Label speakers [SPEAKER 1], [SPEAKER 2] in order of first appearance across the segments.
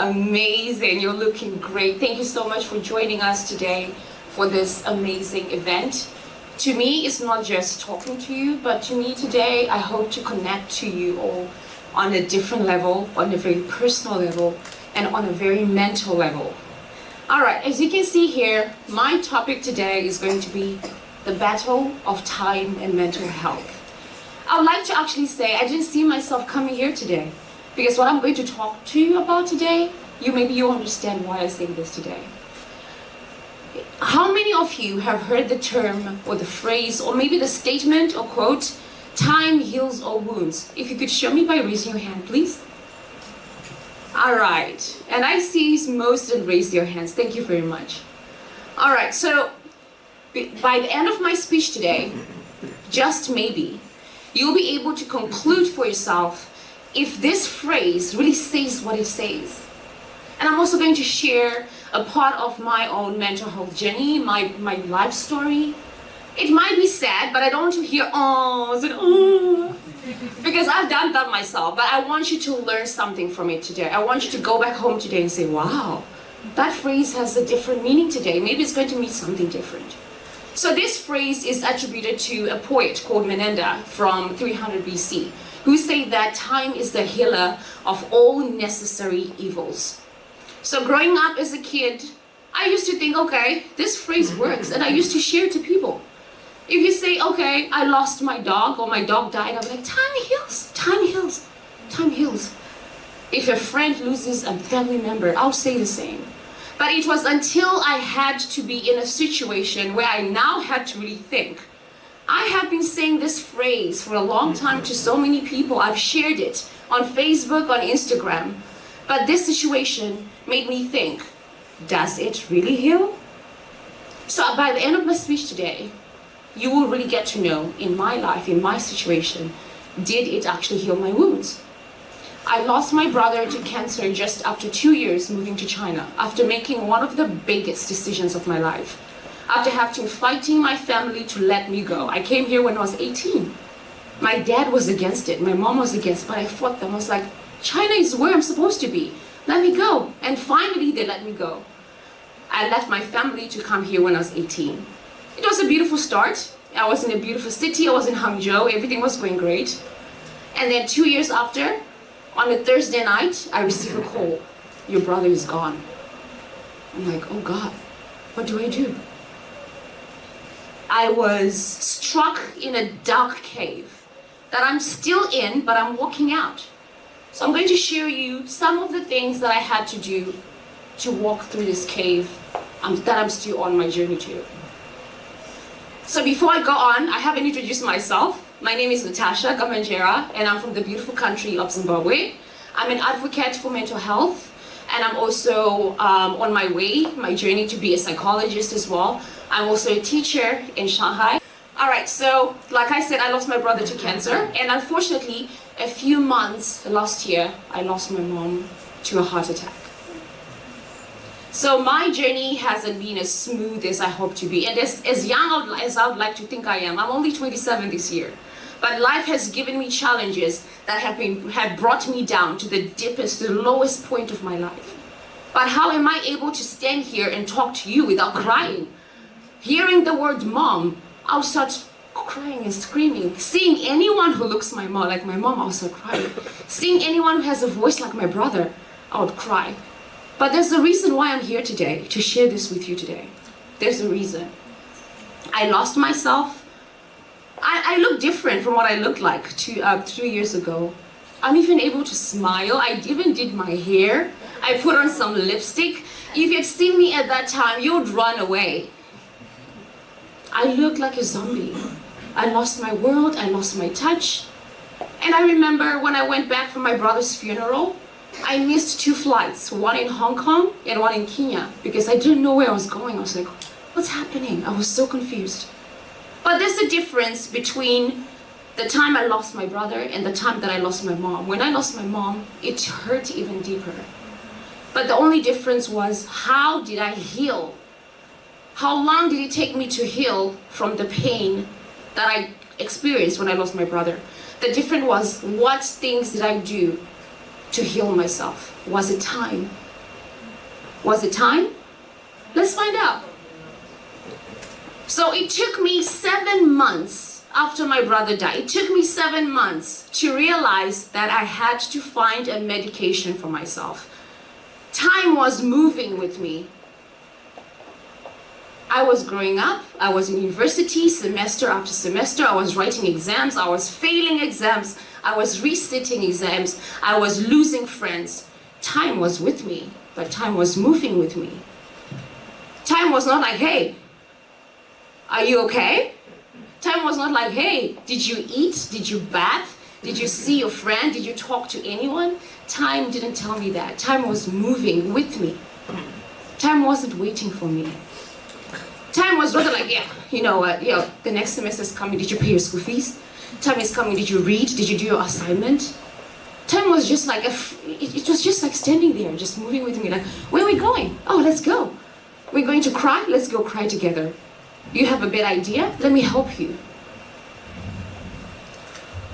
[SPEAKER 1] amazing. You're looking great. Thank you so much for joining us today for this amazing event. To me, it's not just talking to you, but to me today, I hope to connect to you all on a different level, on a very personal level, and on a very mental level. All right, as you can see here, my topic today is going to be the battle of time and mental health. I would like to actually say I didn't see myself coming here today, because what I'm going to talk to you about today, maybe you understand why I say this today. How many of you have heard the term or the phrase or maybe the statement or quote, time heals all wounds? If you could show me by raising your hand, please. All right, and I see most didn't raise their hands. Thank you very much. All right, so by the end of my speech today, just maybe, you'll be able to conclude for yourself if this phrase really says what it says. And I'm also going to share a part of my own mental health journey, my life story. It might be sad, but I don't want to hear, because I've done that myself. But I want you to learn something from it today. I want you to go back home today and say, wow, that phrase has a different meaning today. Maybe it's going to mean something different. So this phrase is attributed to a poet called Menander from 300 BC, who said that time is the healer of all necessary evils. So growing up as a kid, I used to think, okay, this phrase works, and I used to share it to people. If you say, okay, I lost my dog or my dog died, I'll be like, time heals, time heals, time heals. If a friend loses a family member, I'll say the same. But it was until I had to be in a situation where I now had to really think. I have been saying this phrase for a long time to so many people. I've shared it on Facebook, on Instagram. But this situation made me think, does it really heal? So by the end of my speech today, you will really get to know in my life, in my situation, did it actually heal my wounds? I lost my brother to cancer just after 2 years moving to China, after making one of the biggest decisions of my life, after having fighting my family to let me go. I came here when I was 18. My dad was against it, my mom was against it, but I fought them. I was like, China is where I'm supposed to be. Let me go. And finally, they let me go. I left my family to come here when I was 18. It was a beautiful start. I was in a beautiful city. I was in Hangzhou. Everything was going great. And then 2 years after, on a Thursday night, I received a call. Your brother is gone. I'm like, oh God, what do I do? I was struck in a dark cave that I'm still in, but I'm walking out. So I'm going to share you some of the things that I had to do to walk through this cave that I'm still on my journey to. So before I go on, I haven't introduced myself. My name is Natasha Gambanjera, and I'm from the beautiful country of Zimbabwe. I'm an advocate for mental health, and I'm also on my way, my journey to be a psychologist as well. I'm also a teacher in Shanghai. All right, so like I said, I lost my brother to cancer, and unfortunately, a few months last year, I lost my mom to a heart attack. So my journey hasn't been as smooth as I hope to be, and as young as I would like to think I am. I'm only 27 this year, but life has given me challenges that have brought me down to the deepest, the lowest point of my life. But how am I able to stand here and talk to you without crying? Hearing the word mom, I'll start crying and screaming. Seeing anyone who looks like my mom, I'll start crying. Seeing anyone who has a voice like my brother, I would cry. But there's a reason why I'm here today, to share this with you today. There's a reason. I lost myself. I look different from what I looked like 3 years ago. I'm even able to smile. I even did my hair. I put on some lipstick. If you'd seen me at that time, you'd run away. I looked like a zombie. I lost my world, I lost my touch. And I remember when I went back from my brother's funeral, I missed 2 flights, one in Hong Kong and one in Kenya, because I didn't know where I was going. I was like, what's happening? I was so confused. But there's a difference between the time I lost my brother and the time that I lost my mom. When I lost my mom, it hurt even deeper. But the only difference was, how did I heal? How long did it take me to heal from the pain that I experienced when I lost my brother? The difference was, what things did I do to heal myself? Was it time? Was it time? Let's find out. So it took me 7 months after my brother died. It took me 7 months to realize that I had to find a medication for myself. Time was moving with me. I was growing up, I was in university semester after semester, I was writing exams, I was failing exams, I was resitting exams, I was losing friends. Time was with me, but time was moving with me. Time was not like, hey, are you okay? Time was not like, hey, did you eat? Did you bath? Did you see your friend? Did you talk to anyone? Time didn't tell me that. Time was moving with me. Time wasn't waiting for me. Time was rather like, yeah, the next semester is coming. Did you pay your school fees? Time is coming. Did you read? Did you do your assignment? Time was just like, it was just like standing there, just moving with me. Like, where are we going? Oh, let's go. We're going to cry? Let's go cry together. You have a bad idea? Let me help you.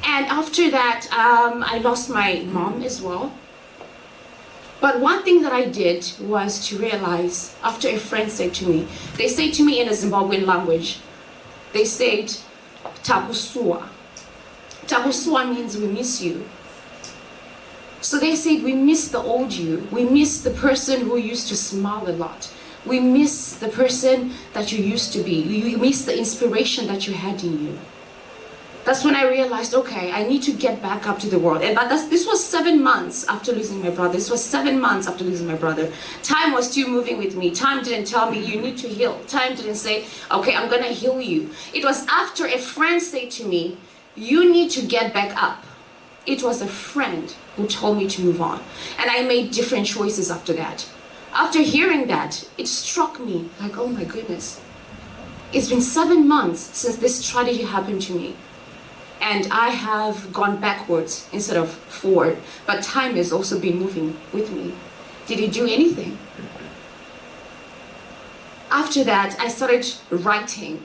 [SPEAKER 1] And after that, I lost my mom as well. But one thing that I did was to realize, after a friend said to me, they say to me in a Zimbabwean language, they said, Takusua. Takusua means we miss you. So they said, we miss the old you. We miss the person who used to smile a lot. We miss the person that you used to be. We miss the inspiration that you had in you. That's when I realized, okay, I need to get back up to the world. But this was 7 months after losing my brother. This was 7 months after losing my brother. Time was still moving with me. Time didn't tell me, you need to heal. Time didn't say, okay, I'm gonna heal you. It was after a friend said to me, you need to get back up. It was a friend who told me to move on. And I made different choices after that. After hearing that, it struck me like, oh my goodness. It's been 7 months since this tragedy happened to me. And I have gone backwards instead of forward. But time has also been moving with me. Did it do anything? After that, I started writing.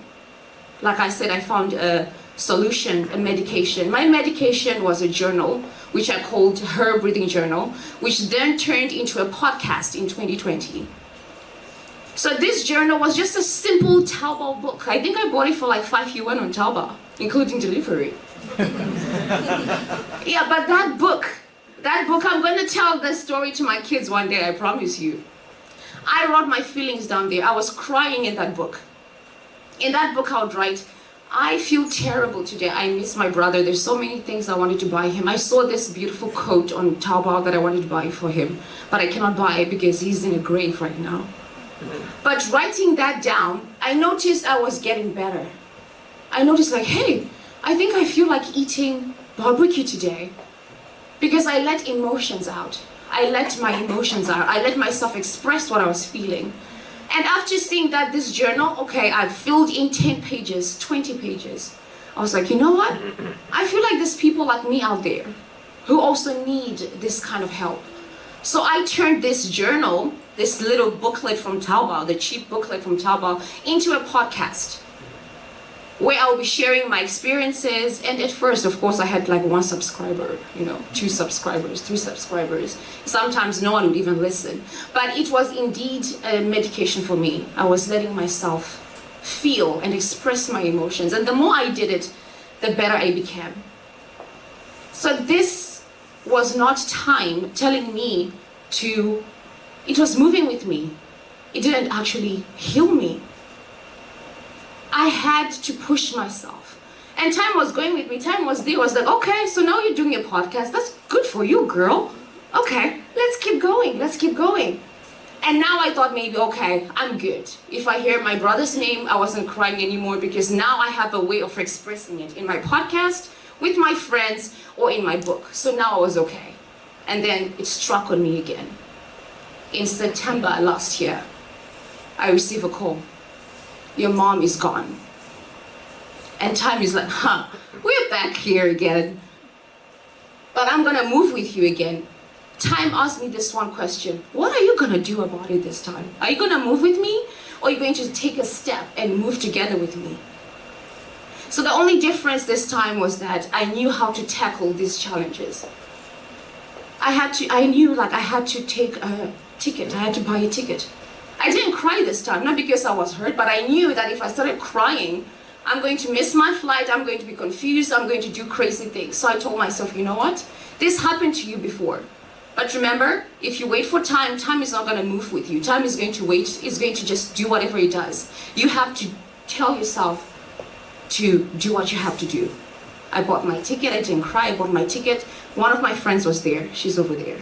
[SPEAKER 1] Like I said, I found a solution, a medication. My medication was a journal, which I called Her Breathing Journal, which then turned into a podcast in 2020. So this journal was just a simple Taobao book. I think I bought it for like 5 yuan on Taobao, including delivery. Yeah, but that book, I'm going to tell the story to my kids one day, I promise you. I wrote my feelings down there. I was crying in that book. In that book, I would write, I feel terrible today. I miss my brother. There's so many things I wanted to buy him. I saw this beautiful coat on Taobao that I wanted to buy for him, but I cannot buy it because he's in a grave right now. But writing that down, I noticed I was getting better. I noticed like, hey, I think I feel like eating barbecue today because I let emotions out. I let my emotions out. I let myself express what I was feeling. And after seeing that, this journal, okay, I've filled in 10 pages, 20 pages. I was like, you know what? I feel like there's people like me out there who also need this kind of help. So I turned this journal, this little booklet from Taobao, the cheap booklet from Taobao, into a podcast where I'll be sharing my experiences. And at first, of course, I had like 1 subscriber, 2 subscribers, 3 subscribers. Sometimes no one would even listen. But it was indeed a medication for me. I was letting myself feel and express my emotions. And the more I did it, the better I became. So this was not time telling me to, it was moving with me. It didn't actually heal me. I had to push myself. And time was going with me. Time was there. I was like, okay, so now you're doing a podcast. That's good for you, girl. Okay, let's keep going. Let's keep going. And now I thought maybe, okay, I'm good. If I hear my brother's name, I wasn't crying anymore because now I have a way of expressing it in my podcast, with my friends, or in my book. So now I was okay. And then it struck on me again. In September last year, I received a call. Your mom is gone. And time is like, we're back here again. But I'm gonna move with you again. Time asked me this one question. What are you gonna do about it this time? Are you gonna move with me? Or are you going to take a step and move together with me? So the only difference this time was that I knew how to tackle these challenges. I knew I had to take a ticket. I had to buy a ticket. I didn't cry this time, not because I was hurt, but I knew that if I started crying, I'm going to miss my flight, I'm going to be confused, I'm going to do crazy things. So I told myself, you know what? This happened to you before. But remember, if you wait for time, time is not going to move with you. Time is going to wait, it's going to just do whatever it does. You have to tell yourself to do what you have to do. I bought my ticket, I didn't cry, I bought my ticket. One of my friends was there, she's over there.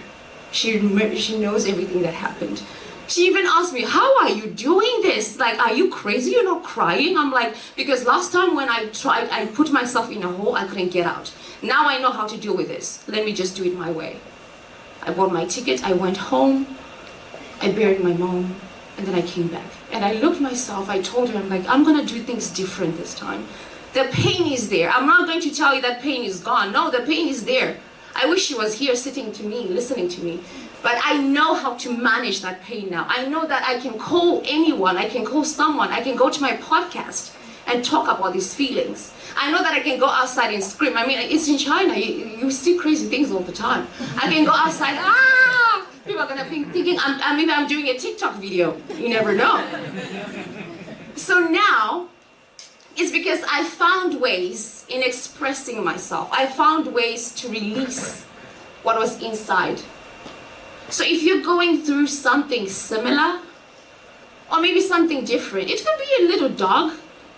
[SPEAKER 1] She knows everything that happened. She even asked me, how are you doing this? Like, are you crazy? You're not crying? I'm like, because last time when I tried, I put myself in a hole, I couldn't get out. Now I know how to deal with this. Let me just do it my way. I bought my ticket, I went home, I buried my mom, and then I came back. And I looked myself, I told her, I'm like, I'm gonna do things different this time. The pain is there. I'm not going to tell you that pain is gone. No, the pain is there. I wish she was here sitting to me, listening to me. But I know how to manage that pain now. I know that I can call anyone, I can call someone, I can go to my podcast and talk about these feelings. I know that I can go outside and scream. I mean, it's in China, you see crazy things all the time. I can go outside, people are gonna be thinking maybe I'm doing a TikTok video. You never know. So now, it's because I found ways in expressing myself. I found ways to release what was inside. So if you're going through something similar, or maybe something different, it could be a little dog,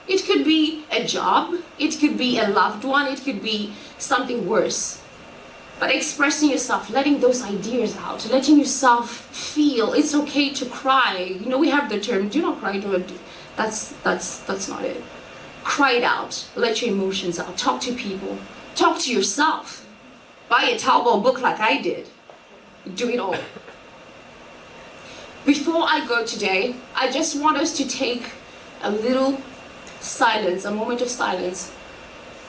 [SPEAKER 1] it could be a job, it could be a loved one, it could be something worse. But expressing yourself, letting those ideas out, letting yourself feel, it's okay to cry. You know, we have the term, do not cry, that's not it. Cry it out, let your emotions out, talk to people, talk to yourself. Buy a Taobao book like I did. Do it all. Before I go today, I just want us to take a little silence, a moment of silence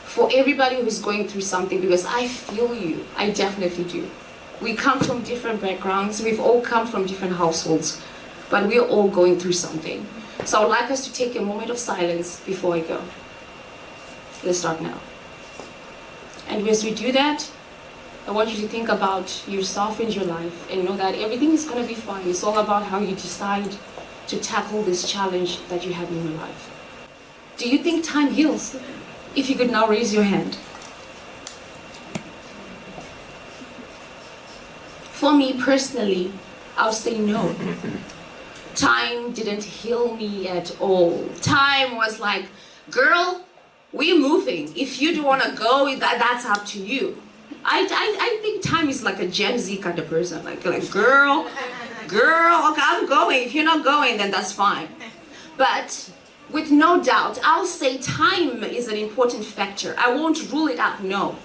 [SPEAKER 1] for everybody who's going through something, because I feel you. I definitely do. We come from different backgrounds, we've all come from different households, but we're all going through something. So I'd like us to take a moment of silence before I go. Let's start now. And as we do that, I want you to think about yourself and your life and know that everything is going to be fine. It's all about how you decide to tackle this challenge that you have in your life. Do you think time heals? If you could now raise your hand. For me personally, I'll say no. Time didn't heal me at all. Time was like, girl, we're moving. If you don't want to go, that's up to you. I think time is like a Gen Z kind of person. Like girl, okay, I'm going. If you're not going, then that's fine. But with no doubt, I'll say time is an important factor. I won't rule it out, no.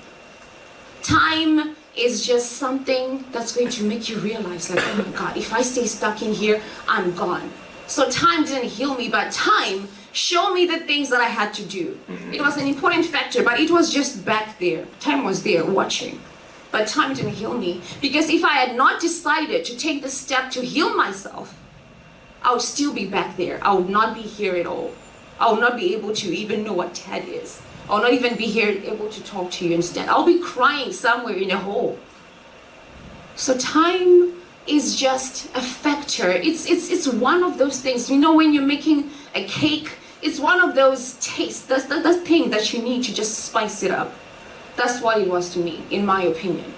[SPEAKER 1] Time is just something that's going to make you realize, like, oh my God, if I stay stuck in here, I'm gone. So time didn't heal me, but time showed me the things that I had to do. It was an important factor, but it was just back there. Time was there watching. But time didn't heal me, because if I had not decided to take the step to heal myself, I would still be back there. I would not be here at all. I would not be able to even know what TED is. I'll not even be here able to talk to you instead. I'll be crying somewhere in a hole. So time is just a factor. It's one of those things. You know, when you're making a cake, it's one of those tastes, that's the thing that you need to just spice it up. That's what it was to me, in my opinion.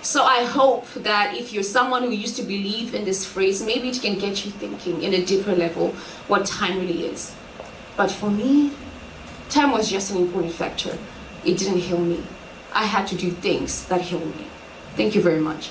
[SPEAKER 1] So I hope that if you're someone who used to believe in this phrase, maybe it can get you thinking in a deeper level what time really is. But for me, time was just an important factor. It didn't heal me. I had to do things that healed me. Thank you very much.